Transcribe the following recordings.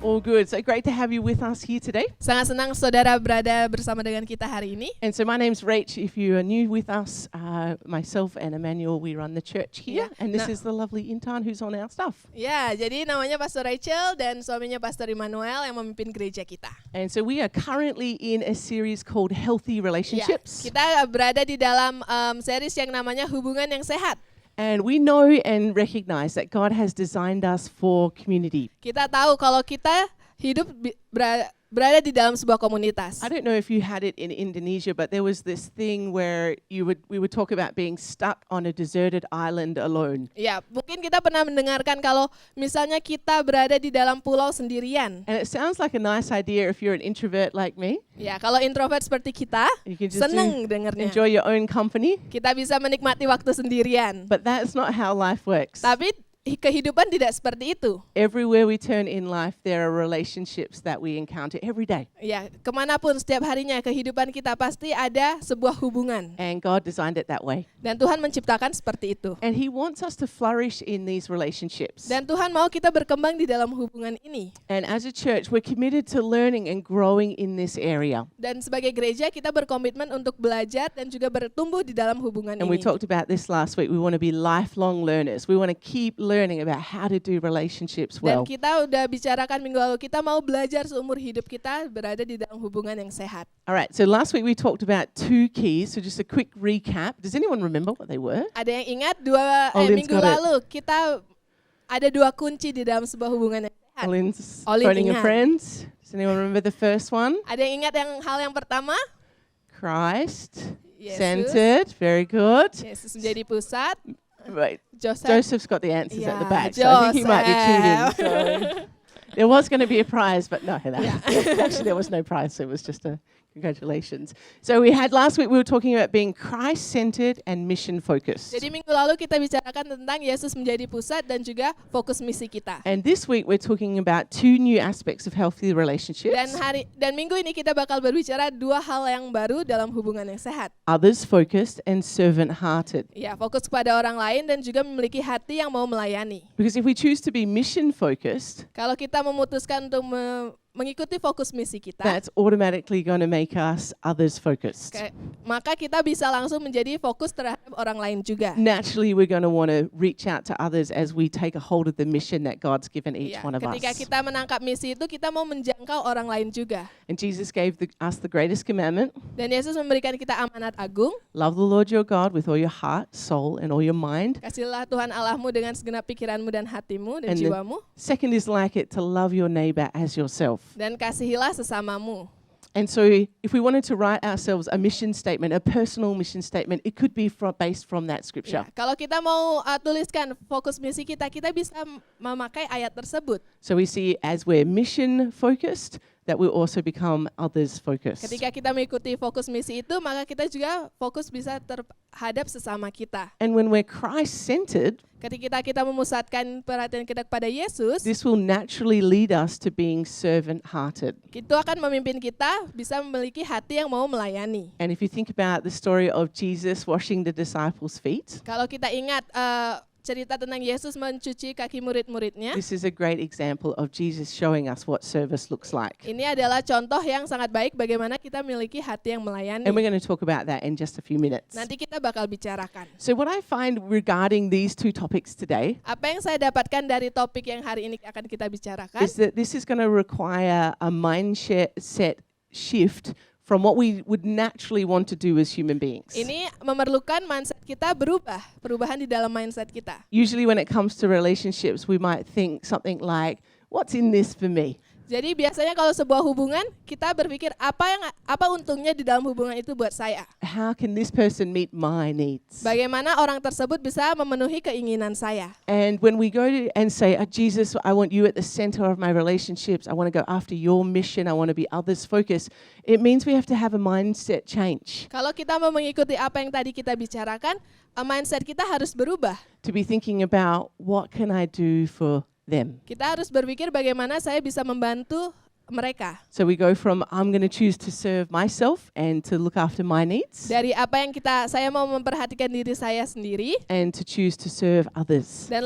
All good. So great to have you with us here today. Sangat senang saudara berada bersama dengan kita hari ini. And so my name's Rach. If you are new with us, myself and Emmanuel, we run the church here. Yeah. And this is the lovely Intan who's on our staff. Ya, jadi namanya Pastor Rachel dan suaminya Pastor Immanuel yang memimpin gereja kita. And so we are currently in a series called Healthy Ya, Relationships. kita berada di dalam series yang namanya Hubungan yang Sehat. And we know and recognize that God has designed us for community. Kita tahu kalau kita hidup berada di dalam sebuah komunitas. I don't know if you had it in Indonesia, but there was this thing where we would talk about being stuck on a deserted island alone. Ya, mungkin kita pernah mendengarkan kalau misalnya kita berada di dalam pulau sendirian. And it sounds like a nice idea if you're an introvert like me. Ya, kalau introvert seperti kita, You can just seneng dengernya. enjoy your own company. Kita bisa menikmati waktu sendirian. But that's not how life works. Tapi kehidupan tidak seperti itu. Everywhere we turn in life, there are relationships that we encounter every day. Ya, kemanapun setiap harinya kehidupan kita pasti ada sebuah hubungan. And God designed it that way. Dan Tuhan menciptakan seperti itu. And He wants us to flourish in these relationships. Dan Tuhan mau kita berkembang di dalam hubungan ini. And as a church, we're committed to learning and growing in this area. Dan sebagai gereja kita berkomitmen untuk belajar dan juga bertumbuh di dalam hubungan And we ini. talked about this last week. We want to be lifelong learners. We want to keep learning about how to do relationships Dan well. kita udah bicarakan minggu lalu, kita mau belajar seumur hidup kita berada di dalam hubungan yang sehat. All right, so last week we talked about 2 keys. So just a quick recap. Does anyone remember what they were? Ada yang ingat Olin's minggu got it. lalu kita ada 2 kunci di dalam sebuah hubungan yang sehat. Olin's Olin phoning a ingat. friend. Does anyone remember the first one? Ada yang ingat hal yang pertama? Christ. Yesus. Centered. Very good. Yesus menjadi pusat. Right. Joseph. Joseph's got the answers at the Yeah, back. So I think he might be cheating. Joseph. So there was going to be a prize, but no. Actually, there was no prize. So it was just a congratulations. So we had last week, we were talking about being Christ-centered and mission-focused. Jadi minggu lalu kita bicarakan tentang Yesus menjadi pusat dan juga fokus misi kita. And this week, we're talking about 2 new aspects of healthy relationships. Dan minggu ini kita bakal berbicara 2 hal yang baru dalam hubungan yang sehat. Others-focused and servant-hearted. Ya, fokus kepada orang lain dan juga memiliki hati yang mau melayani. Because if we choose to be mission-focused, Kalau kita memutuskan untuk mengikuti fokus misi kita, that's automatically going to make us others-focused. maka kita bisa langsung menjadi fokus terhadap orang lain juga. Naturally, we're going to want to reach out to others as we take a hold of the mission that God's given each Ya, one of ketika us. kita menangkap misi itu, kita mau menjangkau orang lain juga. And Jesus gave us the greatest commandment. Dan Yesus memberikan kita amanat agung, Love the Lord your God with all your heart, soul, and all your mind. kasihlah Tuhan Allahmu dengan segenap pikiranmu dan hatimu dan And the jiwamu, second is like it, to love your neighbor as yourself. dan kasihilah sesamamu. And so if we wanted to write ourselves a mission statement, a personal mission statement, it could be based from that scripture. Ya, kalau kita mau tuliskan fokus misi kita, kita bisa memakai ayat tersebut. So we see as we're mission focused, that we'll also become others focused. Ketika kita mengikuti fokus misi itu, maka kita juga fokus bisa terhadap sesama kita. And when we're Christ-centered, Ketika kita memusatkan perhatian kita kepada Yesus, this will naturally lead us to being servant-hearted. itu akan memimpin kita bisa memiliki hati yang mau melayani. And if you think about the story of Jesus washing the disciples' feet, Kalau kita ingat cerita tentang Yesus mencuci kaki murid-muridnya, this is a great example of Jesus showing us what service looks like. ini adalah contoh yang sangat baik bagaimana kita memiliki hati yang melayani. And we're going to talk about that in just a few minutes. Nanti kita bakal bicarakan. So what I find regarding these 2 topics today Apa yang saya dapatkan dari topik yang hari ini akan kita bicarakan, is that this is going to require a mindset shift from what we would naturally want to do as human beings. ini memerlukan mindset kita perubahan di dalam mindset kita. Usually when it comes to relationships, we might think something like, what's in this for me? Jadi biasanya kalau sebuah hubungan, kita berpikir apa untungnya di dalam hubungan itu buat saya? How can this person meet my needs? Bagaimana orang tersebut bisa memenuhi keinginan saya? And when we go to and say, Jesus, I want you at the center of my relationships. I want to go after your mission. I want to be others focused. It means we have to have a mindset change. Kalau kita mau mengikuti apa yang tadi kita bicarakan, mindset kita harus berubah. To be thinking about what can I do for them. Kita harus berpikir bagaimana saya bisa membantu mereka. So we go from I'm going to choose to serve myself and to look after my needs, Dari apa yang saya mau memperhatikan diri saya sendiri and to choose to serve others. dan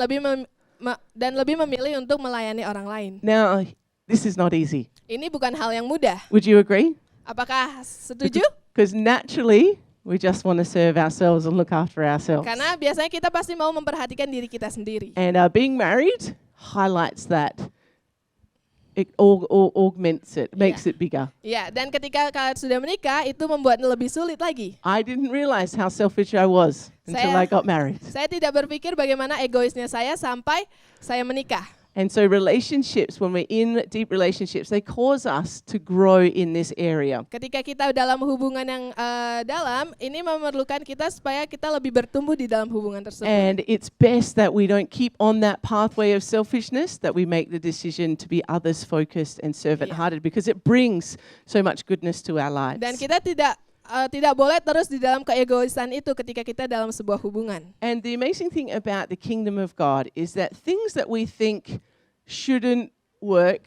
lebih memilih untuk melayani orang lain. Now, This is not easy. Ini bukan hal yang mudah. Would you agree? Apakah setuju? Because naturally, we just want to serve ourselves and look after ourselves. Karena biasanya kita pasti mau memperhatikan diri kita sendiri. And being married highlights that. It augments it, makes it bigger. Ya, dan ketika kalian sudah menikah, itu membuatnya lebih sulit lagi. I didn't realize how selfish I was until I got married. Saya tidak berpikir bagaimana egoisnya saya sampai saya menikah. And so relationships, when we're in deep relationships, they cause us to grow in this area. Ketika kita dalam hubungan yang dalam, ini memerlukan kita supaya kita lebih bertumbuh di dalam hubungan tersebut. And it's best that we don't keep on that pathway of selfishness, that we make the decision to be others focused and servant-hearted, because it brings so much goodness to our lives. Dan kita tidak boleh terus di dalam keegoisan itu ketika kita dalam sebuah hubungan. And the amazing thing about the kingdom of God is that things that we think shouldn't work.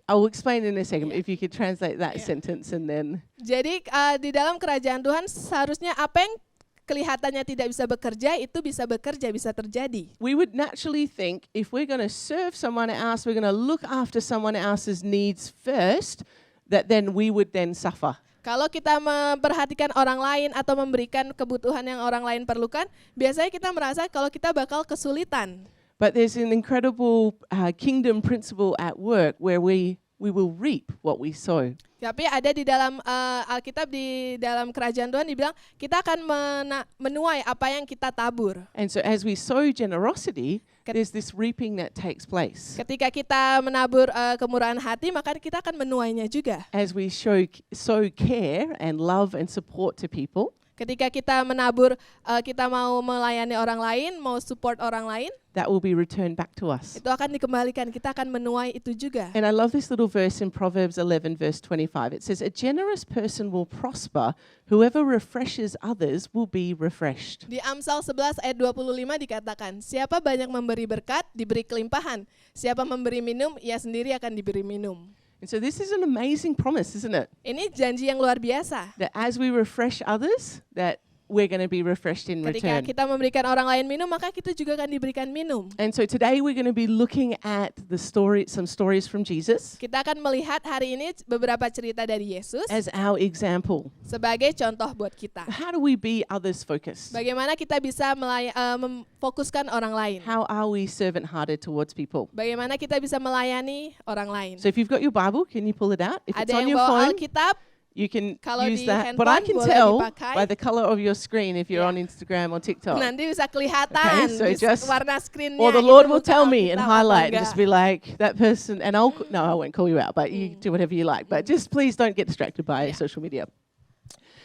I will explain in a second. If you could translate that sentence and then. Jadi di dalam kerajaan Tuhan seharusnya apa yang kelihatannya tidak bisa bekerja itu bisa bekerja, bisa terjadi. We would naturally think if we're going to serve someone else, we're going to look after someone else's needs first, that then we would then suffer. Kalau kita memperhatikan orang lain atau memberikan kebutuhan yang orang lain perlukan, biasanya kita merasa kalau kita bakal kesulitan. But there's an incredible kingdom principle at work where we will reap what we sow. Tapi ada di dalam Alkitab, di dalam kerajaan Tuhan dibilang kita akan menuai apa yang kita tabur. And so as we sow generosity, there's this reaping that takes place. Ketika kita menabur kemurahan hati, maka kita akan menuainya juga. As we sow care and love and support to people, ketika kita menabur, kita mau melayani orang lain, mau support orang lain, that will be returned back to us. itu akan dikembalikan, kita akan menuai itu juga. And I love this little verse in Proverbs 11 verse 25. It says, a generous person will prosper. Whoever refreshes others will be refreshed. Di Amsal 11 ayat 25 dikatakan, siapa banyak memberi berkat, diberi kelimpahan. Siapa memberi minum, ia sendiri akan diberi minum. And so this is an amazing promise, isn't it? Ini janji yang luar biasa. That as we refresh others, that we're going to be refreshed in Ketika return. kita memberikan orang lain minum, maka kita juga akan diberikan minum. And so today we're going to be looking at some stories from Jesus Kita akan melihat hari ini beberapa cerita dari Yesus as our example. sebagai contoh buat kita. How do we be others focused? Bagaimana kita bisa memfokuskan orang lain? How are we servant-hearted towards people? Bagaimana kita bisa melayani orang lain? So if you've got your Bible, can you pull it out? If it's Ada on yang your bawa phone, Alkitab, you can Kalau use di that. But I handphone can boleh tell dipakai. by the color of your screen if you're Yeah. on Instagram or TikTok. nanti bisa kelihatan Okay, so di just- warna screen-nya. Or the itu Lord will buka tell me and Alkitab highlight atau and just enggak. be like, that person, and no, I won't call you out, but you do whatever you like. But just please don't get distracted by social media.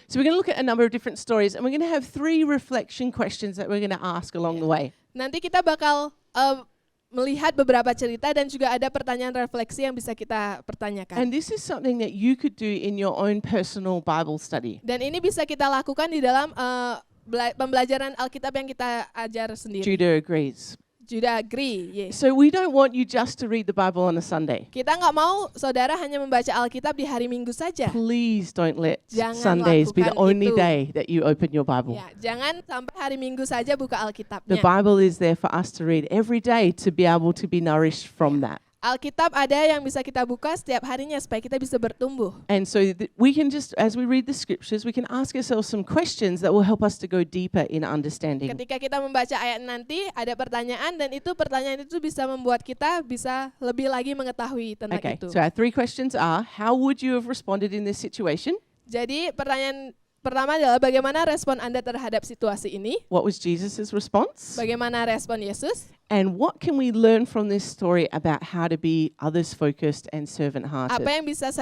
So we're going to look at a number of different stories, and we're going to have 3 reflection questions that we're going to ask along the way. Nanti kita bakal melihat beberapa cerita dan juga ada pertanyaan refleksi yang bisa kita pertanyakan. And this is something that you could do in your own personal Bible study. Dan ini bisa kita lakukan di dalam pembelajaran Alkitab yang kita ajar sendiri. Judah agrees. Judah agree, yes. So we don't want you just to read the Bible on a Sunday. Kita nggak mau saudara hanya membaca Alkitab di hari Minggu saja. Please don't let Jangan Sundays be the lakukan only itu. day that you open your Bible. Ya, jangan sampai hari Minggu saja buka The Alkitabnya. Bible is there for us to read every day to be able to be nourished from that. Alkitab ada yang bisa kita buka setiap harinya supaya kita bisa bertumbuh. And so we can just, as we read the scriptures, we can ask ourselves some questions that will help us to go deeper in understanding. Ketika kita membaca ayat nanti ada pertanyaan dan itu pertanyaan itu bisa membuat kita bisa lebih lagi mengetahui tentang Okay, itu. so our 3 questions are, how would you have responded in this situation? Jadi pertanyaan pertama adalah bagaimana respon Anda terhadap situasi ini? What was Jesus' response? Bagaimana respon Yesus? And what can we learn from this story about how to be others-focused and servant-hearted? Apa yang bisa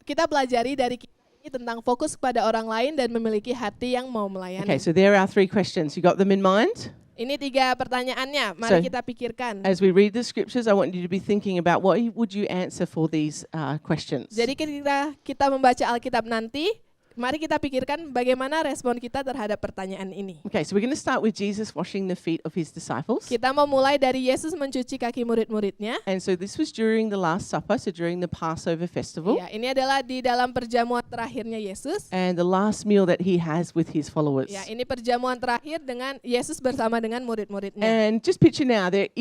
kita pelajari dari kisah ini tentang fokus kepada orang lain dan memiliki hati yang mau melayani? Okay, so there are 3 questions. You got them in mind? Ini 3 pertanyaannya. Mari So, kita pikirkan. As we read the scriptures, I want you to be thinking about what would you answer for these questions. Jadi ketika kita membaca Alkitab nanti, mari kita pikirkan bagaimana respon kita terhadap pertanyaan ini. Okay, so we're going to start with Jesus washing the feet of his disciples. Kita mau mulai dari Yesus mencuci kaki murid-muridnya. And so this was during the Last Supper, so during the Passover festival, Ya, ini adalah di dalam perjamuan terakhirnya Yesus. and the last meal that he has with his followers. Ya, ini perjamuan terakhir dengan Yesus bersama dengan murid-muridnya. And just picture now, they're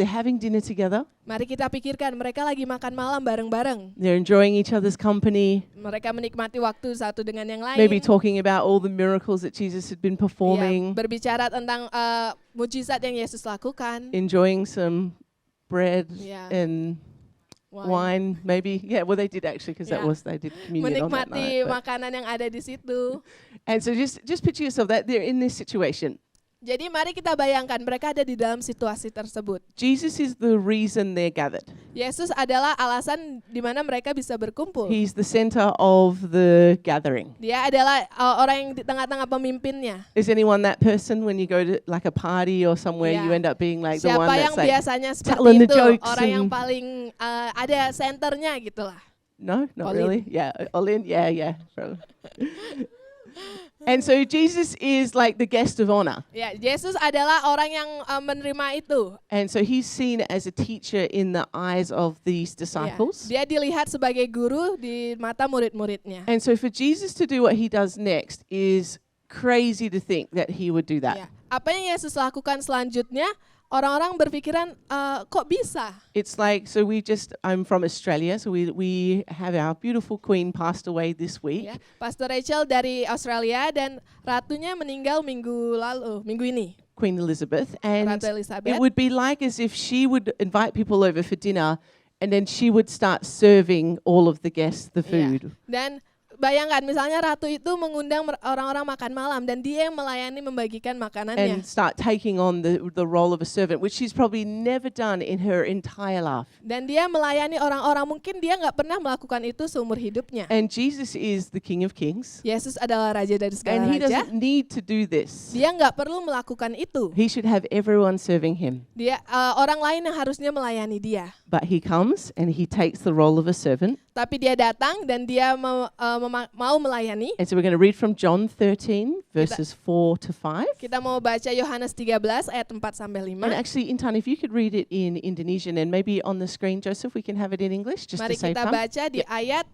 having dinner together. Mari kita pikirkan, mereka lagi makan malam bareng-bareng. They're enjoying each other's company, Mereka menikmati waktu satu dengan yang lain. maybe talking about all the miracles that Jesus had been Ya, performing, berbicara tentang mujizat yang Yesus lakukan. enjoying some bread Ya, and wine, maybe. Yeah, well, they did actually, because Yeah. they did communion on that menikmati night. makanan yang ada di situ. And so just picture yourself that they're in this situation. Jadi mari kita bayangkan mereka ada di dalam situasi tersebut. Jesus is the reason they're gathered. Yesus adalah alasan di mana mereka bisa berkumpul. He's the center of the gathering. Dia adalah orang yang di tengah-tengah pemimpinnya. Is anyone that person when you go to like a party or somewhere, Yeah. you end up being like the one Siapa that's yang like, biasanya telling seperti the itu, jokes orang yang and- paling ada senternya gitulah. no, not All in. really. Yeah, all in. Yeah. Probably. And so Jesus is like the guest of honor. Ya, Yesus adalah orang yang menerima itu. And so he's seen as a teacher in the eyes of these Ya, disciples. dia dilihat sebagai guru di mata murid-muridnya. And so for Jesus to do what he does next is crazy to think that he would do Ya, that. apa yang Yesus lakukan selanjutnya? Orang-orang berpikiran kok bisa? It's like, I'm from Australia, so we have our beautiful queen passed away this week. Ya, Pastor Rachel dari Australia dan ratunya meninggal minggu ini. Queen Elizabeth, and Ratu it Elizabeth. would be like as if she would invite people over for dinner and then she would start serving all of the guests the Ya, food. dan bayangkan misalnya ratu itu mengundang orang-orang makan malam dan dia yang melayani membagikan makanannya. And start taking on the role of a servant, which she's probably never done in her entire life. Dan dia melayani orang-orang, mungkin dia nggak pernah melakukan itu seumur hidupnya. And Jesus is the King of Kings, Yesus adalah raja dari segala and he raja. doesn't need to do this. Dia nggak perlu melakukan itu. He should have everyone serving him. Dia orang lain yang harusnya melayani dia. But he comes and he takes the role of a servant. Tapi dia datang dan dia mau melayani. And so we're going to read from John 13, verses 4 to 5. Kita mau baca Yohanes 13 ayat 4 sampai 5. And actually, Intan, if you could read it in Indonesian and maybe on the screen, Joseph, we can have it in English just Mari to save kita time. baca di ayat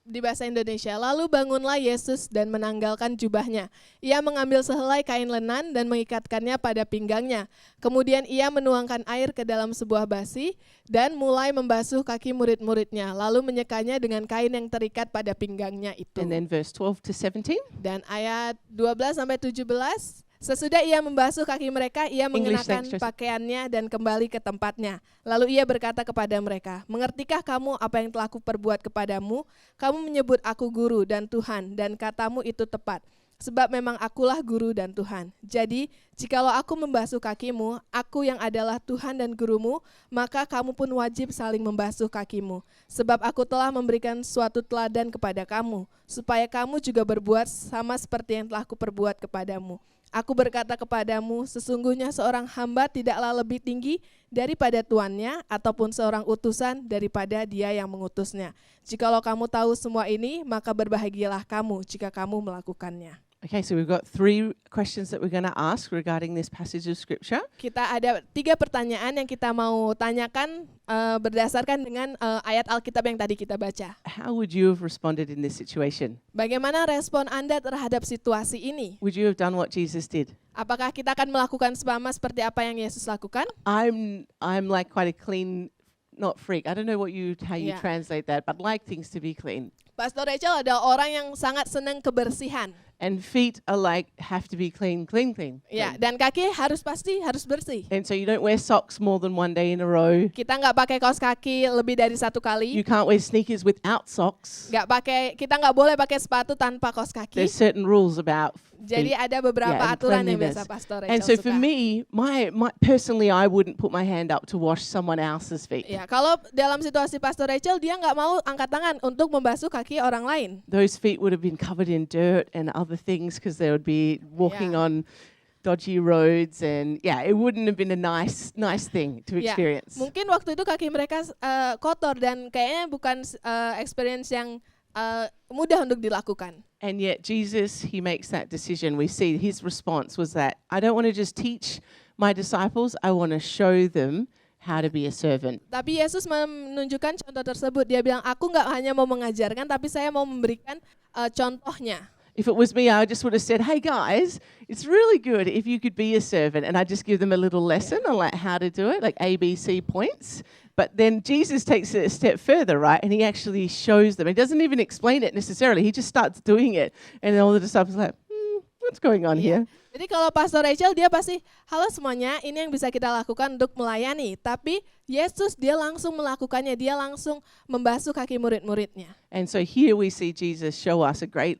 di bahasa Indonesia. Lalu bangunlah Yesus dan menanggalkan jubahnya. Ia mengambil sehelai kain lenan dan mengikatkannya pada pinggangnya. Kemudian ia menuangkan air ke dalam sebuah basi dan mulai membasuh kaki murid-muridnya. Lalu menyekanya dengan kain yang terikat pada pinggangnya itu. And then verse 12 to 17. Dan ayat 12 sampai 17. Sesudah ia membasuh kaki mereka, ia English, mengenakan thanks, Joseph. pakaiannya dan kembali ke tempatnya. Lalu ia berkata kepada mereka, mengertikah kamu apa yang telah kuperbuat kepadamu? Kamu menyebut aku guru dan Tuhan, dan katamu itu tepat. Sebab memang akulah guru dan Tuhan. Jadi, jikalau aku membasuh kakimu, aku yang adalah Tuhan dan gurumu, maka kamu pun wajib saling membasuh kakimu. Sebab aku telah memberikan suatu teladan kepada kamu, supaya kamu juga berbuat sama seperti yang telah kuperbuat kepadamu. Aku berkata kepadamu, sesungguhnya seorang hamba tidaklah lebih tinggi daripada tuannya, ataupun seorang utusan daripada dia yang mengutusnya. Jikalau kamu tahu semua ini, maka berbahagialah kamu jika kamu melakukannya. Okay, so we've got 3 questions that we're going to ask regarding this passage of Scripture. Kita ada 3 pertanyaan yang kita mau tanyakan berdasarkan dengan ayat Alkitab yang tadi kita baca. How would you have responded in this situation? Bagaimana respon Anda terhadap situasi ini? Would you have done what Jesus did? Apakah kita akan melakukan sama seperti apa yang Yesus lakukan? I'm like quite a clean, not freak. I don't know how you Yeah. translate that, but like things to be clean. Pastor Rachel adalah orang yang sangat senang kebersihan. And feet are like have to be clean. Ya, dan kaki harus bersih. And so you don't wear socks more than one day in a row. Kita nggak pakai kaos kaki lebih dari 1 kali. You can't wear sneakers without socks. Kita nggak boleh pakai sepatu tanpa kaos kaki. There's certain rules about Jadi feet. ada beberapa Yeah, and aturan yang cleanliness. biasa Pastor And Rachel so for suka. me, my personally, I wouldn't put my hand up to wash someone else's feet. Ya, kalau dalam situasi Pastor Rachel, dia nggak mau angkat tangan untuk membasuh kaki orang lain. Those feet would have been covered in dirt and other things because they would be walking Yeah. on dodgy roads, and it wouldn't have been a nice thing to Ya, experience. mungkin waktu itu kaki mereka kotor dan kayaknya bukan experience yang mudah untuk dilakukan. And yet Jesus, he makes that decision. We see his response was that I don't want to just teach my disciples, I want to show them how to be a servant. Tapi Yesus menunjukkan contoh tersebut. Dia bilang, aku nggak hanya mau mengajarkan, tapi saya mau memberikan contohnya. If it was me, I just would have said, "Hey guys, it's really good if you could be a servant," and I just give them a little lesson on like how to do it, like ABC points. But then Jesus takes it a step further, right? And he actually shows them. He doesn't even explain it necessarily. He just starts doing it, and then all the disciples are like, "What's going on here?" Jadi kalau Pastor Rachel dia pasti, halo semuanya, ini yang bisa kita lakukan untuk melayani. Tapi Yesus dia langsung melakukannya, dia langsung membasuh kaki murid-muridnya. And so here we see Jesus show us a great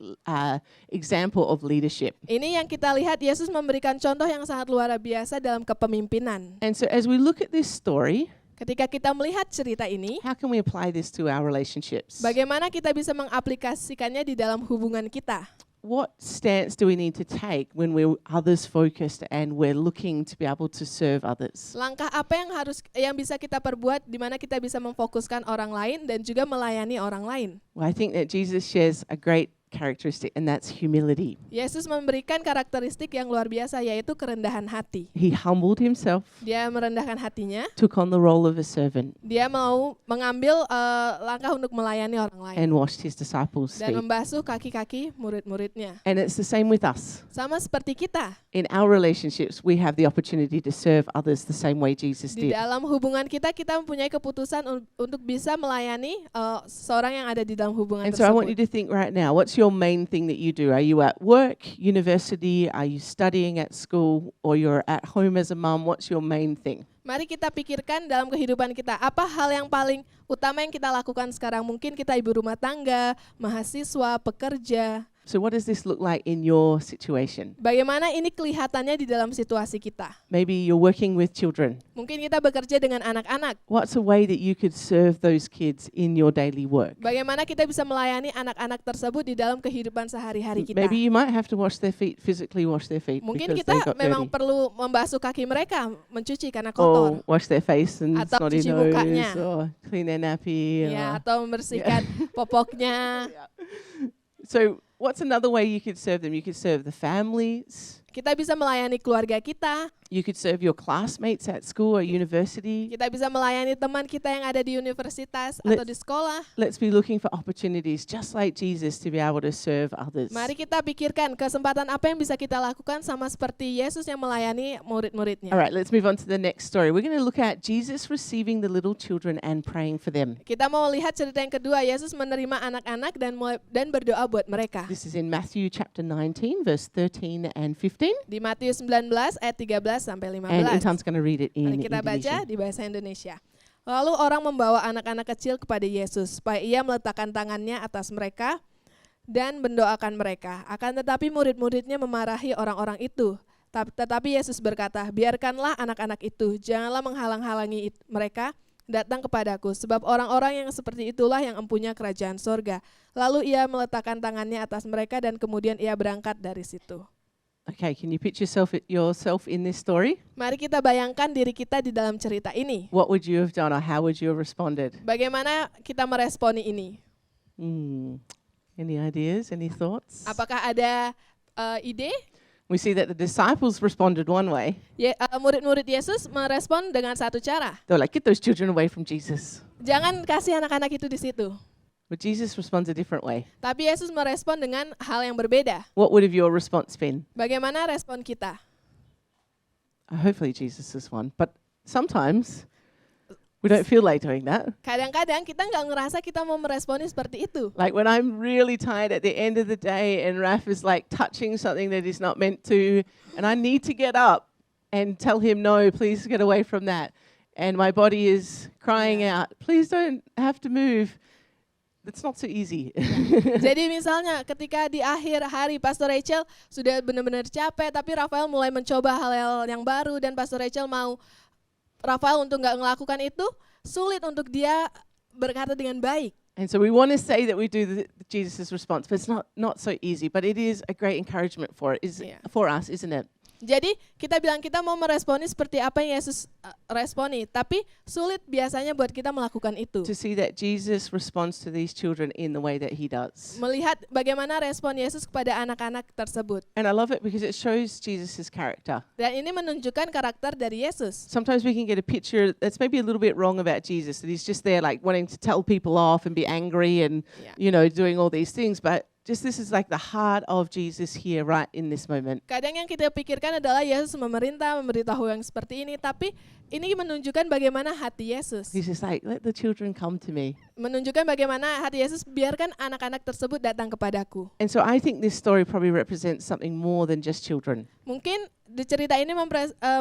example of leadership. Ini yang kita lihat Yesus memberikan contoh yang sangat luar biasa dalam kepemimpinan. And so as we look at this story, Ketika kita melihat cerita ini, how can we apply this to our relationships? bagaimana kita bisa mengaplikasikannya di dalam hubungan kita? What stance do we need to take when we're others focused and we're looking to be able to serve others? Langkah apa yang bisa kita perbuat di mana kita bisa memfokuskan orang lain dan juga melayani orang lain? Well, I think that Jesus shares a great characteristic, and that's humility. Yesus memberikan karakteristik yang luar biasa, yaitu kerendahan hati. He humbled himself, Dia merendahkan hatinya, took on the role of a servant, dia mau mengambil langkah untuk melayani orang lain and washed his disciples' dan feet. membasuh kaki-kaki murid-muridnya. And it's the same with us. Sama seperti kita, In our relationships, we have the opportunity to serve others the same way Jesus di did. dalam hubungan kita mempunyai keputusan untuk bisa melayani seorang yang ada di dalam hubungan And so I want you tersebut. to think right now, what's your main thing that you do? Are you at work, university? Are you studying at school? Or you're at home as a mum? What's your main thing? Mari kita pikirkan dalam kehidupan kita, apa hal yang paling utama yang kita lakukan sekarang? Mungkin kita ibu rumah tangga, mahasiswa, pekerja. So what does this look like in your situation? Bagaimana ini kelihatannya di dalam situasi kita? Maybe you're working with children. Mungkin kita bekerja dengan anak-anak. What's a way that you could serve those kids in your daily work? Bagaimana kita bisa melayani anak-anak tersebut di dalam kehidupan sehari-hari kita? Maybe you might have to wash their feet, physically wash their feet Mungkin because kita they got memang dirty. perlu membasuh kaki mereka, mencuci karena Or kotor. wash their face and Atau snotty cuci nose, mukanya. or clean their nappy. Ya, or- atau membersihkan popoknya. So what's another way you could serve them? You could serve the families. Kita bisa melayani keluarga kita. You could serve your classmates at school or university. Kita bisa melayani teman kita yang ada di universitas atau di sekolah. Let's be looking for opportunities just like Jesus to be able to serve others. Mari kita pikirkan kesempatan apa yang bisa kita lakukan sama seperti Yesus yang melayani murid-muridnya. All right, let's move on to the next story. We're going to look at Jesus receiving the little children and praying for them. Kita mau lihat cerita yang kedua, Yesus menerima anak-anak dan berdoa buat mereka. This is in Matthew chapter 19, verse 13 and 15. Di Matius 19 ayat 13 sampai 15. And Intan's going to read it in Mari kita baca Indonesian. di bahasa Indonesia. Lalu orang membawa anak-anak kecil kepada Yesus supaya ia meletakkan tangannya atas mereka dan mendoakan mereka. Akan tetapi murid-muridnya memarahi orang-orang itu. Tetapi Yesus berkata, biarkanlah anak-anak itu, janganlah menghalang-halangi mereka datang kepadaku, sebab orang-orang yang seperti itulah yang empunya kerajaan sorga. Lalu ia meletakkan tangannya atas mereka dan kemudian ia berangkat dari situ. Okay, can you picture yourself in this story? Mari kita bayangkan diri kita di dalam cerita ini. What would you have done or how would you have responded? Bagaimana kita meresponi ini? Any ideas, any thoughts? Apakah ada ide? We see that the disciples responded one way. Murid-murid Yesus merespon dengan satu cara. They were like, get those children away from Jesus. Jangan kasih anak-anak itu di situ. But Jesus responds a different way. Tapi Yesus merespon dengan hal yang berbeda. What would have your response been? Bagaimana respon kita? Hopefully Jesus is one. But sometimes we don't feel like doing that. Kadang-kadang kita nggak ngerasa kita mau meresponi seperti itu. Like when I'm really tired at the end of the day and Raf is like touching something that he's not meant to, and I need to get up and tell him, no, please get away from that. And my body is crying out, please don't have to move. It's not so easy. Jadi misalnya ketika di akhir hari Pastor Rachel sudah benar-benar capek, tapi Rafael mulai mencoba hal-hal yang baru dan Pastor Rachel mau Rafael untuk nggak melakukan itu, sulit untuk dia berkata dengan baik. And so we want to say that we do the Jesus' response, but it's not so easy. But it is a great encouragement for us, isn't it? Jadi kita bilang kita mau meresponi seperti apa yang Yesus responi, tapi sulit biasanya buat kita melakukan itu. To see that Jesus responds to these children in the way that he does. Melihat bagaimana respon Yesus kepada anak-anak tersebut. And I love it because it shows Jesus' character. Dan ini menunjukkan karakter dari Yesus. Sometimes we can get a picture that's maybe a little bit wrong about Jesus, that he's just there like wanting to tell people off and be angry and, Yeah. doing all these things. But just this is like the heart of Jesus here right in this moment. Kadang yang kita pikirkan adalah Yesus memerintah, memberitahu yang seperti ini, tapi ini menunjukkan bagaimana hati Yesus. He's just like, let the children come to me. Menunjukkan bagaimana hati Yesus, biarkan anak-anak tersebut datang kepadaku. And so I think this story probably represents something more than just children. Mungkin di cerita ini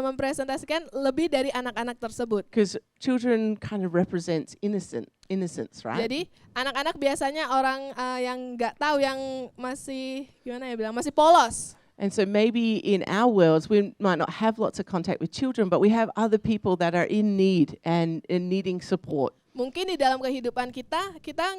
mempresentasikan lebih dari anak-anak tersebut. Because children kind of represents innocence, right? Jadi anak-anak biasanya orang yang nggak tahu, yang masih gimana ya bilang, masih polos. And so maybe in our worlds, we might not have lots of contact with children, but we have other people that are in need and needing support. Mungkin di dalam kehidupan kita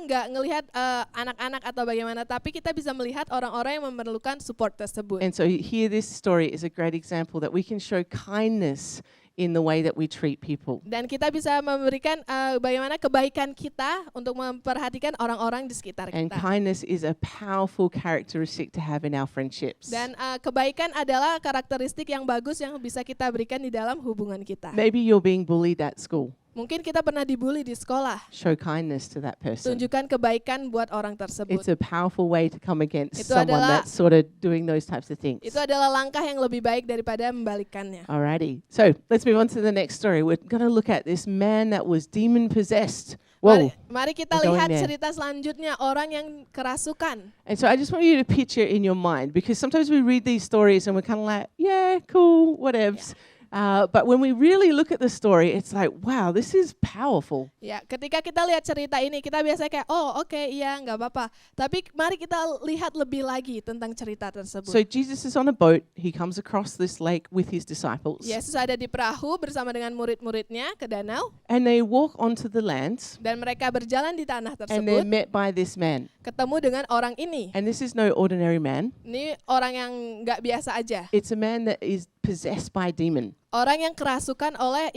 nggak ngelihat anak-anak atau bagaimana, tapi kita bisa melihat orang-orang yang memerlukan support tersebut. And so here this story is a great example that we can show kindness in the way that we treat people. Dan kita bisa memberikan bagaimana kebaikan kita untuk memperhatikan orang-orang di sekitar And kita. kindness is a powerful characteristic to have in our friendships. Dan kebaikan adalah karakteristik yang bagus yang bisa kita berikan di dalam hubungan kita. Maybe you're being bullied at school. Mungkin kita pernah dibully di sekolah. Show kindness to that person. Tunjukkan kebaikan buat orang tersebut. It's a powerful way to come against Itu someone adalah- that's sort of doing those types of things. Itu adalah langkah yang lebih baik daripada membalikannya. Alrighty. So let's move on to the next story. We're going to look at this man that was demon possessed. Whoa. Mari kita We're going lihat there. cerita selanjutnya, orang yang kerasukan. And so I just want you to picture in your mind, because sometimes we read these stories and we're kind of like, yeah, cool, whatevs. But when we really look at the story, it's like, wow, this is powerful. Ya, ketika kita lihat cerita ini, kita biasanya kayak, oh oke, iya nggak apa-apa. Tapi mari kita lihat lebih lagi tentang cerita tersebut. So Jesus is on a boat. He comes across this lake with his disciples. Yesus ada di perahu bersama dengan murid-muridnya ke danau, And they walk onto the land dan mereka berjalan di tanah and they're tersebut, met by this man. ketemu dengan orang ini. And this is no ordinary man. Ini orang yang nggak biasa aja. It's a man that is possessed by a demon. Orang yang kerasukan oleh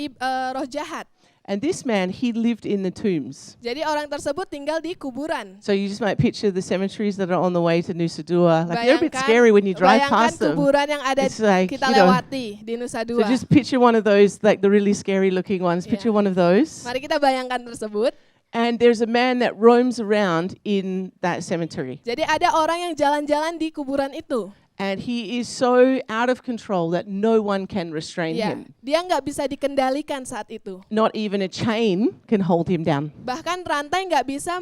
roh jahat. And this man, he lived in the tombs. Jadi orang tersebut tinggal di kuburan. So you just might picture the cemeteries that are on the way to Nusa Dua. Like they're a bit scary when you drive bayangkan past them. kuburan yang ada It's like, kita you know, lewati di Nusa So Dua. just picture one of those, like the really scary looking ones. Yeah. Picture one of those. Mari kita bayangkan tersebut. And there's a man that roams around in that cemetery. Jadi ada orang yang jalan-jalan di kuburan itu. And he is so out of control that no one can restrain Ya, him. dia nggak bisa dikendalikan saat itu. Not even a chain can hold him down. Bahkan rantai nggak bisa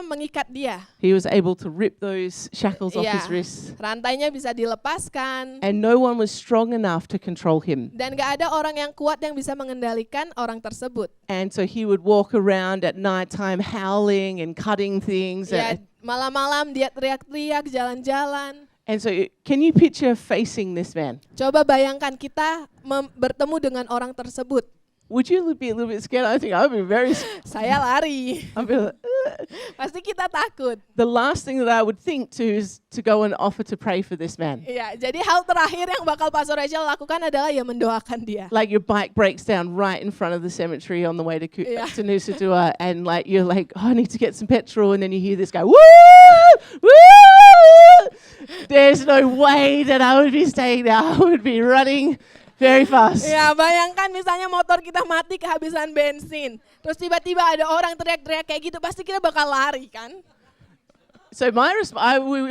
mengikat dia. He was able to rip those shackles off Ya, his wrists. rantainya bisa dilepaskan. And no one was strong enough to control him. Dan nggak ada orang yang kuat yang bisa mengendalikan orang tersebut. And so he would walk around at nighttime howling and cutting things. Ya, malam-malam dia teriak-teriak, jalan-jalan. And so can you picture facing this man? Coba bayangkan kita bertemu dengan orang tersebut. Would you be a little bit scared? I think I would be very scared. Saya lari. I'd be like, Pasti kita takut. The last thing that I would think to is to go and offer to pray for this man. Iya, jadi hal terakhir yang bakal Pastor Rachel lakukan adalah ya mendoakan dia. Like your bike breaks down right in front of the cemetery on the way to Yeah. to Nusa Dua, and like you're like, oh, I need to get some petrol, and then you hear this guy, woo, woo. There's no way that I would be staying there. I would be running very fast. Ya, bayangkan misalnya motor kita mati kehabisan bensin. Terus tiba-tiba ada orang teriak-teriak kayak gitu, pasti kita bakal lari kan? So if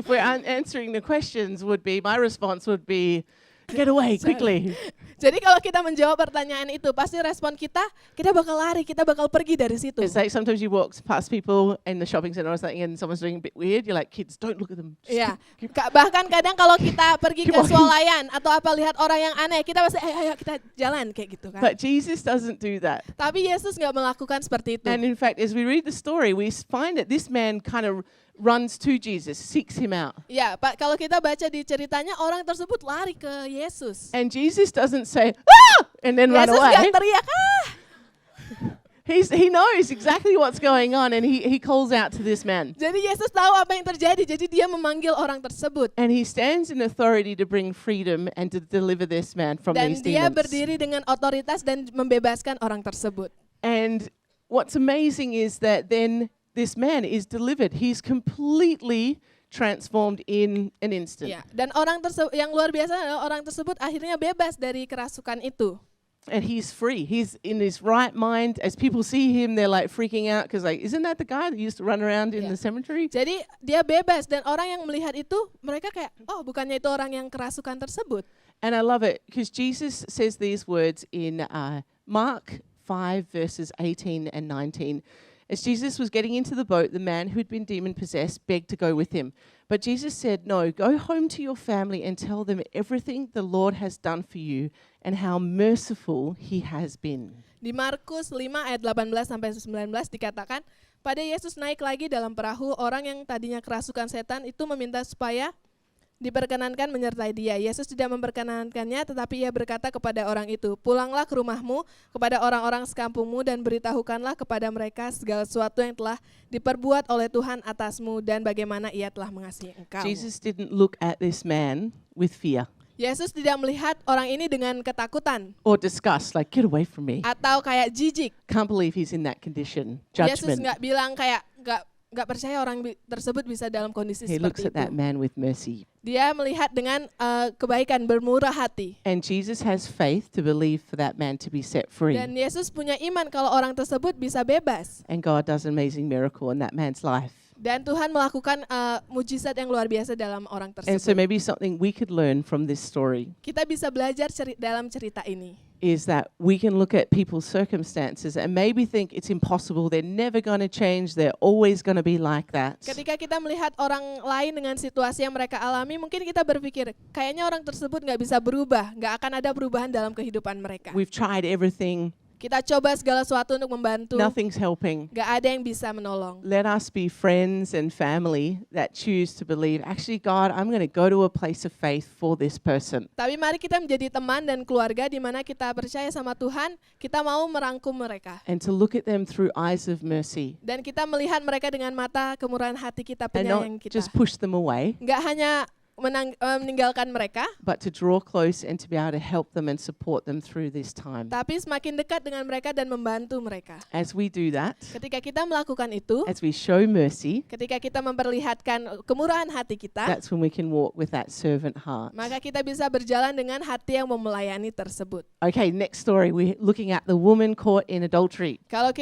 we're answering the questions, my response would be, get away quickly. Jadi kalau kita menjawab pertanyaan itu, pasti respon kita bakal lari, kita bakal pergi dari situ. It's like sometimes you walk past people in the shopping center or something, and someone's doing a bit weird. You're like, kids, don't look at them. Just Iya, keep- bahkan kadang kalau kita pergi Keep ke walking. swalayan atau apa lihat orang yang aneh, kita pasti ayo kita jalan kayak gitu kan. But Jesus doesn't do that. Tapi Yesus nggak melakukan seperti itu. And in fact, as we read the story, we find that this man kind of runs to Jesus, seeks him out. Ya, Pak, kalau kita baca di ceritanya orang tersebut lari ke Yesus. And Jesus doesn't say, ah, and then run Yesus away. nggak teriak, ah. He knows exactly what's going on, and he calls out to this man. Jadi Yesus tahu apa yang terjadi, jadi dia memanggil orang tersebut. And he stands in authority to bring freedom and to deliver this man from Dan these dia demons. berdiri dengan otoritas dan membebaskan orang tersebut. And what's amazing is that then this man is delivered. He's completely transformed in an instant. Ya, dan orang tersebut yang luar biasa adalah orang tersebut akhirnya bebas dari kerasukan itu. And he's free. He's in his right mind. As people see him, they're like freaking out because like, isn't that the guy that used to run around in Yeah. the cemetery? Jadi dia bebas dan orang yang melihat itu mereka kayak, oh bukannya itu orang yang kerasukan tersebut. And I love it because Jesus says these words in Mark 5 verses 18 and 19. As Jesus was getting into the boat, the man who had been demon-possessed begged to go with him. But Jesus said, "No, go home to your family and tell them everything the Lord has done for you and how merciful he has been." Di Markus 5 ayat 18 sampai 19 dikatakan, pada Yesus naik lagi dalam perahu, orang yang tadinya kerasukan setan itu meminta supaya diperkenankan menyertai dia. Yesus tidak memperkenankannya, tetapi ia berkata kepada orang itu, pulanglah ke rumahmu, kepada orang-orang sekampungmu, dan beritahukanlah kepada mereka segala sesuatu yang telah diperbuat oleh Tuhan atasmu, dan bagaimana ia telah mengasihi engkau. Jesus didn't look at this man with fear Yesus tidak melihat orang ini dengan ketakutan, or disgust, like, get away from me. atau kayak jijik. Can't believe he's in that condition. Yesus Judgment. nggak bilang kayak, nggak percaya orang tersebut bisa dalam kondisi He looks seperti at that itu. man with mercy. Dia melihat dengan kebaikan, bermurah hati. And Jesus has faith to believe for that man to be set free. Dan Yesus punya iman kalau orang tersebut bisa bebas. And God does an amazing miracle in that man's life. Dan Tuhan melakukan mujizat yang luar biasa dalam orang And so tersebut. maybe something we could learn from this story Kita bisa belajar dalam cerita ini. is that we can look at people's circumstances and maybe think it's impossible, they're never going to change, they're always going to be like that. Ketika kita melihat orang lain dengan situasi yang mereka alami, mungkin kita berpikir, kayaknya orang tersebut nggak bisa berubah, nggak akan ada perubahan dalam kehidupan mereka. We've tried everything, Kita coba segala sesuatu untuk membantu, nothing's helping. nggak ada yang bisa menolong. Let us be friends and family that choose to believe, actually, God, I'm going to go to a place of faith for this person. Tapi mari kita menjadi teman dan keluarga di mana kita percaya sama Tuhan, kita mau merangkum mereka. And to look at them through eyes of mercy Dan kita melihat mereka dengan mata kemurahan hati kita, and penyayang not kita. just push them away, Nggak hanya meninggalkan mereka, but to draw close and to be able to help them and support them through this time. tapi semakin dekat dengan mereka dan membantu mereka. As we do that, Ketika kita melakukan itu, as we show mercy, ketika kita memperlihatkan kemurahan hati kita, that's when we can walk with that servant heart. maka kita bisa berjalan dengan hati yang memelayani tersebut. Okay, next story. We're looking at the woman caught in adultery. Kalau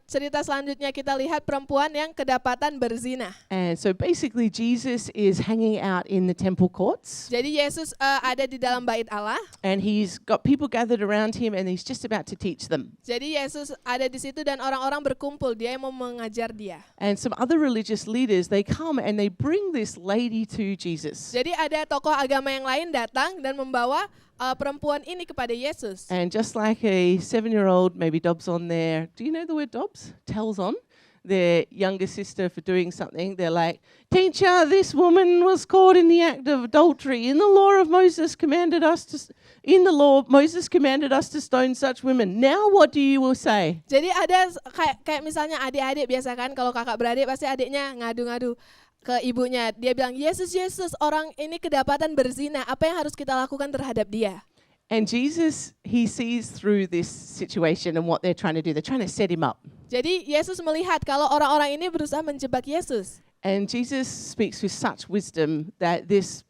cerita selanjutnya kita lihat perempuan yang kedapatan berzina. And so basically Jesus is hanging out in the temple courts Jadi Yesus ada di dalam bait Allah. and he's got people gathered around him and he's just about to teach them. Jadi Yesus ada di situ dan orang-orang berkumpul, dia yang mau mengajar dia. And some other religious leaders, they come and they bring this lady to Jesus. Jadi ada tokoh agama yang lain datang dan membawa perempuan ini kepada Yesus. And just like a 7-year-old, maybe Dobbs on there, do you know the word Dobbs? Tells on their younger sister for doing something. They're like, teacher, this woman was caught in the act of adultery. In the law of Moses commanded us to, Moses commanded us to stone such women. Now what do you will say? Jadi ada kayak misalnya adik-adik, biasa kan kalau kakak beradik pasti adiknya ngadu-ngadu ke ibunya. Dia bilang, Yesus, orang ini kedapatan berzina. Apa yang harus kita lakukan terhadap dia? And Jesus, he sees through this situation and what they're trying to do. They're trying to set him up. Jadi Yesus melihat kalau orang-orang ini berusaha menjebak Yesus. And Jesus speaks with such wisdom that this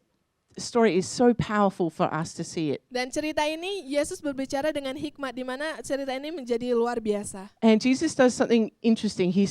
story is so powerful for us to see it. Dan cerita ini Yesus berbicara dengan hikmat di mana cerita ini menjadi luar biasa. And Jesus does something interesting. He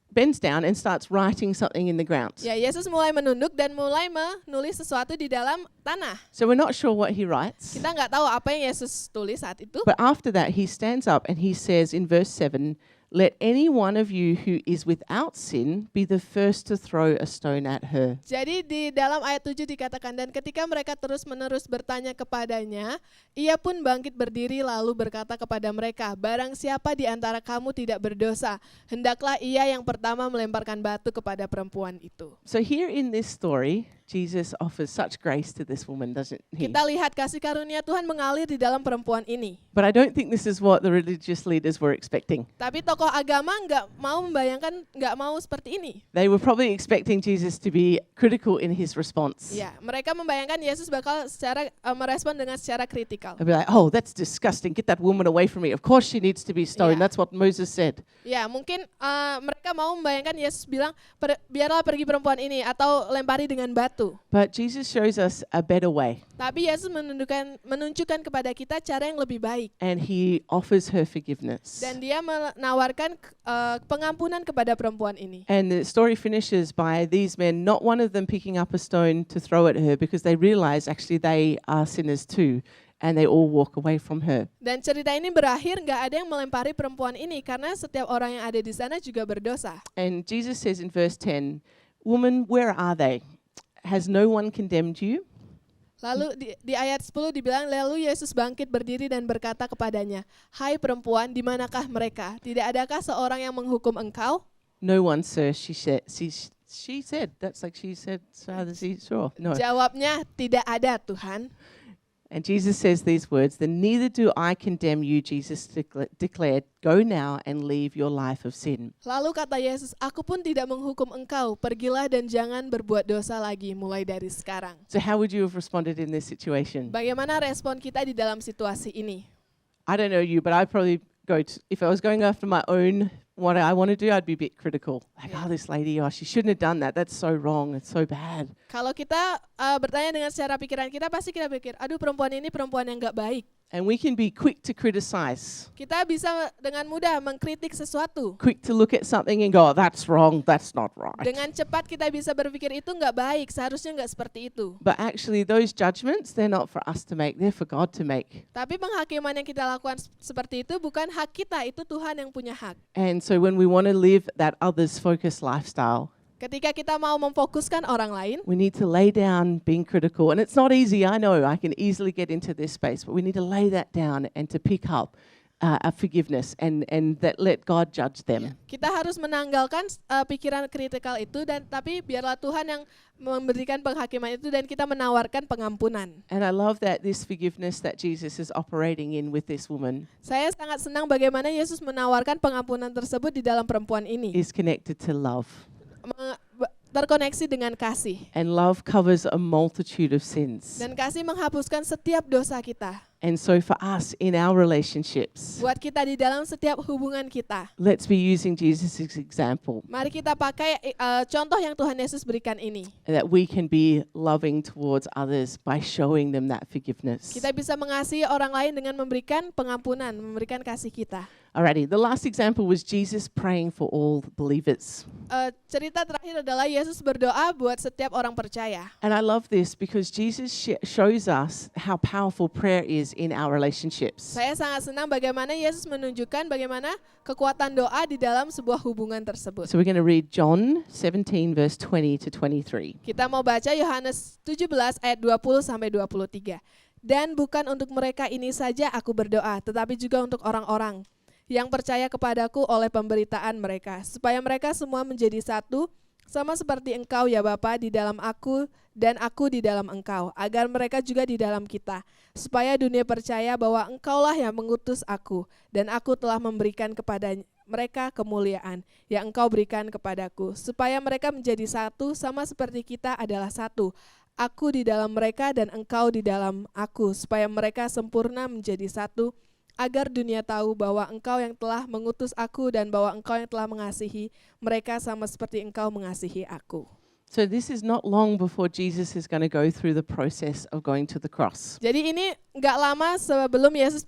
bends down and starts writing something in the ground. Ya, Yesus mulai menunduk dan mulai menulis sesuatu di dalam tanah. So we're not sure what he writes. Kita nggak tahu apa yang Yesus tulis saat itu. But after that, he stands up and he says in verse 7, let any one of you who is without sin be the first to throw a stone at her. Jadi di dalam ayat 7 dikatakan, dan ketika mereka terus-menerus bertanya kepadanya, ia pun bangkit berdiri lalu berkata kepada mereka, barang siapa di antara kamu tidak berdosa, hendaklah ia yang pertama melemparkan batu kepada perempuan itu. So here in this story, Jesus offers such grace to this woman, doesn't he? Kita lihat kasih karunia Tuhan mengalir di dalam perempuan ini. But I don't think this is what the religious leaders were expecting. Tapi tokoh agama nggak mau seperti ini. They were probably expecting Jesus to be critical in his response. Ya, mereka membayangkan Yesus bakal merespon dengan secara kritikal. They'll be like, oh, that's disgusting. Get that woman away from me. Of course she needs to be stoned. Yeah. That's what Moses said. Ya, mungkin mereka mau membayangkan Yesus bilang, biarlah pergi perempuan ini atau lempari dengan batu. itu. But Jesus shows us a better way, Tapi Yesus menunjukkan kepada kita cara yang lebih baik. and he offers her forgiveness. Dan dia menawarkan pengampunan kepada perempuan ini. And the story finishes by these men, not one of them picking up a stone to throw at her, because they realize actually they are sinners too, and they all walk away from her. Dan cerita ini berakhir nggak ada yang melempari perempuan ini karena setiap orang yang ada di sana juga berdosa. And Jesus says in verse 10, "Woman, where are they? Has no one condemned you?" Lalu di ayat 10 dibilang, lalu Yesus bangkit berdiri dan berkata kepadanya, "Hai perempuan, di manakah mereka? Tidak adakah seorang yang menghukum engkau?" "No one, sir," she said. She said, that's like she said, sure, no. Jawabnya, "Tidak ada, Tuhan." And Jesus says these words, "Then neither do I condemn you," Jesus declared. "Go now and leave your life of sin." Lalu kata Yesus, "Aku pun tidak menghukum engkau. Pergilah dan jangan berbuat dosa lagi mulai dari sekarang." So how would you have responded in this situation? Bagaimana respon kita di dalam situasi ini? I don't know you, but I'd probably if I was going after my own, what I want to do, I'd be a bit critical. Like, oh, this lady, she shouldn't have done that. That's so wrong. It's so bad. Kalau kita bertanya dengan secara pikiran kita, pasti kita pikir, aduh perempuan ini perempuan yang gak baik. And we can be quick to criticize, Kita bisa dengan mudah mengkritik sesuatu. quick to look at something and go, oh, that's wrong, that's not right. Dengan cepat kita bisa berpikir itu nggak baik, seharusnya nggak seperti itu. But actually, those judgments, they're not for us to make, they're for God to make. Tapi penghakiman yang kita lakukan seperti itu bukan hak kita, itu Tuhan yang punya hak. And so when we want to live that others-focused lifestyle, Ketika kita mau memfokuskan orang lain, we need to lay down being critical. And it's not easy, I know, I can easily get into this space, but we need to lay that down and to pick up a forgiveness and that let God judge them. kita harus menanggalkan pikiran kritikal itu tapi biarlah Tuhan yang memberikan penghakiman itu dan kita menawarkan pengampunan. And I love that this forgiveness that Jesus is operating in with this woman Saya sangat senang bagaimana Yesus menawarkan pengampunan tersebut di dalam perempuan ini. is connected to love. Terkoneksi dengan kasih. And love covers a multitude of sins. Dan kasih menghapuskan setiap dosa kita. And so for us in our relationships, Buat kita di dalam setiap hubungan kita. let's be using Jesus' example, Mari kita pakai contoh yang Tuhan Yesus berikan ini. that we can be loving towards others by showing them that forgiveness. Kita bisa mengasihi orang lain dengan memberikan pengampunan, memberikan kasih kita. Alrighty, the last example was Jesus praying for all believers. Cerita terakhir adalah Yesus berdoa buat setiap orang percaya. And I love this because Jesus shows us how powerful prayer is in our relationships. Saya sangat senang bagaimana Yesus menunjukkan bagaimana kekuatan doa di dalam sebuah hubungan tersebut. So we're going to read John 17 verse 20 to 23. Kita mau baca Yohanes 17 ayat 20 sampai 23. Dan bukan untuk mereka ini saja aku berdoa, tetapi juga untuk orang-orang yang percaya kepadaku oleh pemberitaan mereka, supaya mereka semua menjadi satu, sama seperti engkau ya Bapa di dalam aku dan aku di dalam engkau, agar mereka juga di dalam kita, supaya dunia percaya bahwa engkaulah yang mengutus aku, dan aku telah memberikan kepada mereka kemuliaan yang engkau berikan kepadaku, supaya mereka menjadi satu sama seperti kita adalah satu. Aku di dalam mereka dan engkau di dalam aku, supaya mereka sempurna menjadi satu, agar dunia tahu bahwa engkau yang telah mengutus aku dan bahwa engkau yang telah mengasihi mereka sama seperti engkau mengasihi aku. So this is not long before Jesus is going to go through the process of going to the cross. Jadi ini nggak lama sebelum Yesus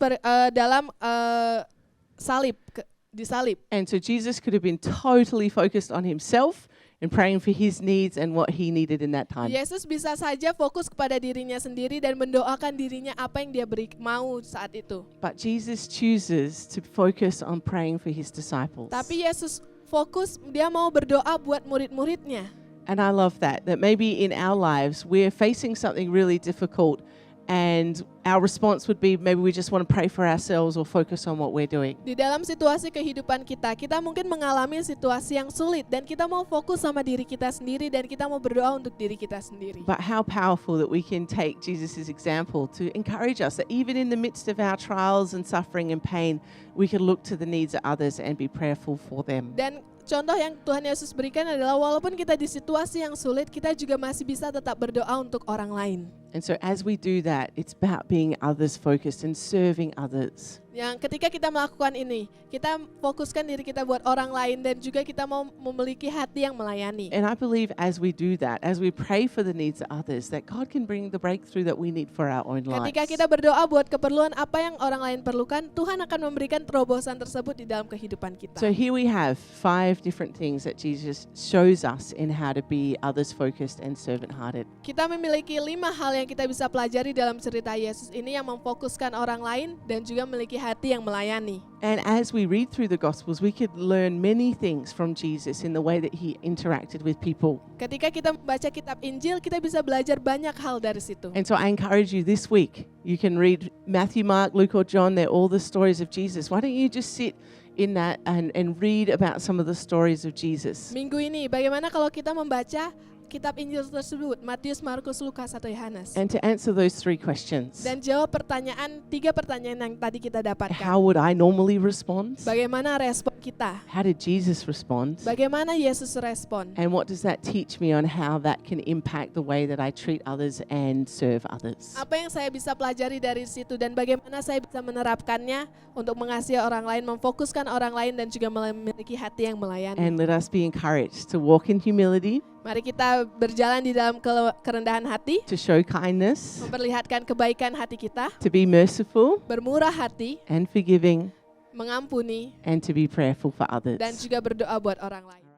dalam disalib. And so Jesus could have been totally focused on himself and praying for his needs and what he needed in that time. Yesus bisa saja fokus kepada dirinya sendiri dan mendoakan dirinya apa yang dia mau saat itu. But Jesus chooses to focus on praying for his disciples. Tapi Yesus fokus, dia mau berdoa buat murid-muridnya. And I love that maybe in our lives we're facing something really difficult and our response would be maybe we just want to pray for ourselves or focus on what we're doing. Di dalam situasi kehidupan kita mungkin mengalami situasi yang sulit dan kita mau fokus sama diri kita sendiri dan kita mau berdoa untuk diri kita sendiri. But how powerful that we can take Jesus' example to encourage us that even in the midst of our trials and suffering and pain, we can look to the needs of others and be prayerful for them. Dan contoh yang Tuhan Yesus berikan adalah walaupun kita di situasi yang sulit, kita juga masih bisa tetap berdoa untuk orang lain. And so as we do that, it's about being others focused and serving others. Yang ketika kita melakukan ini, kita fokuskan diri kita buat orang lain dan juga kita mau memiliki hati yang melayani. And I believe as we do that, as we pray for the needs of others, that God can bring the breakthrough that we need for our own lives. Ketika kita berdoa buat keperluan apa yang orang lain perlukan, Tuhan akan memberikan terobosan tersebut di dalam kehidupan kita. So here we have 5 different things that Jesus shows us in how to be others focused and servant hearted. Kita memiliki 5 hal yang kita bisa pelajari dalam cerita Yesus ini yang memfokuskan orang lain dan juga memiliki hati yang melayani. And as we read through the Gospels, we could learn many things from Jesus in the way that he interacted with people. Ketika kita membaca kitab Injil, kita bisa belajar banyak hal dari situ. And so I encourage you this week, you can read Matthew, Mark, Luke or John, they're all the stories of Jesus. Why don't you just sit in that and read about some of the stories of Jesus? Minggu ini, bagaimana kalau kita membaca kitab Injil tersebut, Matius, Markus, Lukas, atau Yohanes? And to answer those 3 questions, Dan jawab 3 pertanyaan yang tadi kita dapatkan. how would I normally respond? Bagaimana respon kita? How did Jesus respond? Bagaimana Yesus respon? And what does that teach me on how that can impact the way that I treat others and serve others? Apa yang saya bisa pelajari dari situ dan bagaimana saya bisa menerapkannya untuk mengasihi orang lain, memfokuskan orang lain dan juga memiliki hati yang melayani. And let us be encouraged to walk in humility, Mari kita berjalan di dalam kerendahan hati, to show kindness, memperlihatkan kebaikan hati kita, to be merciful bermurah hati, and forgiving, mengampuni, and to be prayerful for dan others. juga berdoa buat orang lain.